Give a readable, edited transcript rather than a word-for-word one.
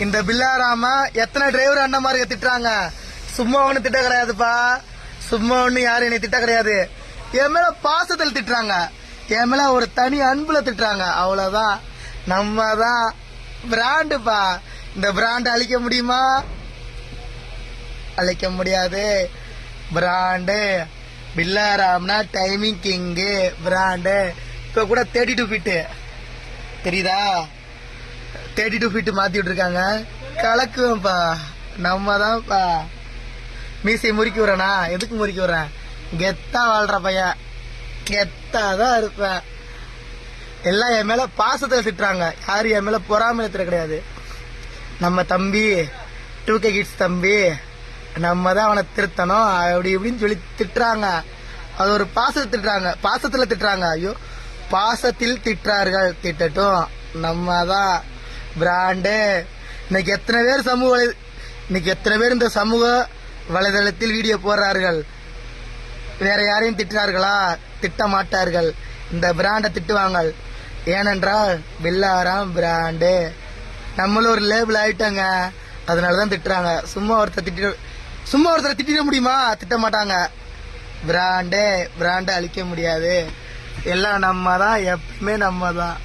இந்த பில்லாராம எத்தனை டிரைவர் அண்ணன் மாதிரி திட்டுறாங்க. சும்மா ஒண்ணு திட்ட கிடையாதுப்பா, சும்மா ஒண்ணு யாரும் என்னை திட்ட கிடையாது. என் மேல பாசத்தில் திட்டுறாங்க, என் மேல ஒரு தனி அன்புல திட்டுறாங்க. அவ்வளவுதான். நம்ம தான் பிராண்டுப்பா. இந்த பிராண்ட் அழிக்க முடியுமா? அழிக்க முடியாது. பிராண்டு பில்லாராம்னா டைமிங் கிங்கு பிராண்டு. இப்ப கூட 32 ஃபீட் தெரியுதா? 32 ஃபீட் மாத்தி விட்டுருக்காங்க. கலக்குவேன்ப்பா. நம்ம தான்ப்பா. மீசை முறுக்கி விடுறேனா? எதுக்கு முறுக்கி விடுறேன்? கெத்தா வாழ்ற பையன், கெத்தா தான் இருப்பேன். எல்லாம் என் மேல பாசத்தை திட்டுறாங்க, யாரும் என் மேல பொறாமையில திட்ட கிடையாது. நம்ம தம்பி 2K கிட்ஸ் தம்பி, நம்ம தான் அவனை திருத்தணும் அப்படி இப்படின்னு சொல்லி திட்டுறாங்க. அது ஒரு பாசத்தை திட்டுறாங்க, பாசத்துல திட்டுறாங்க. ஐயோ, பாசத்தில் திட்டுறார்கள், திட்டட்டும். நம்ம தான் பிராண்டு. இன்னைக்கு எத்தனை பேர் இந்த சமூக வலைதளத்தில் வீடியோ போடுறார்கள். வேற யாரையும் திட்டினார்களா? திட்ட மாட்டார்கள். இந்த பிராண்டை திட்டுவாங்க. ஏனென்றால் பில்லாராம் பிராண்டு. நம்மளும் ஒரு லேபிள் ஆயிட்டாங்க, அதனாலதான் திட்டுறாங்க. சும்மா ஒருத்தரை திட்டிட முடியுமா? திட்ட மாட்டாங்க. பிராண்டை அழிக்க முடியாது. எல்லாம் நம்ம தான், எப்பவுமே நம்ம தான்.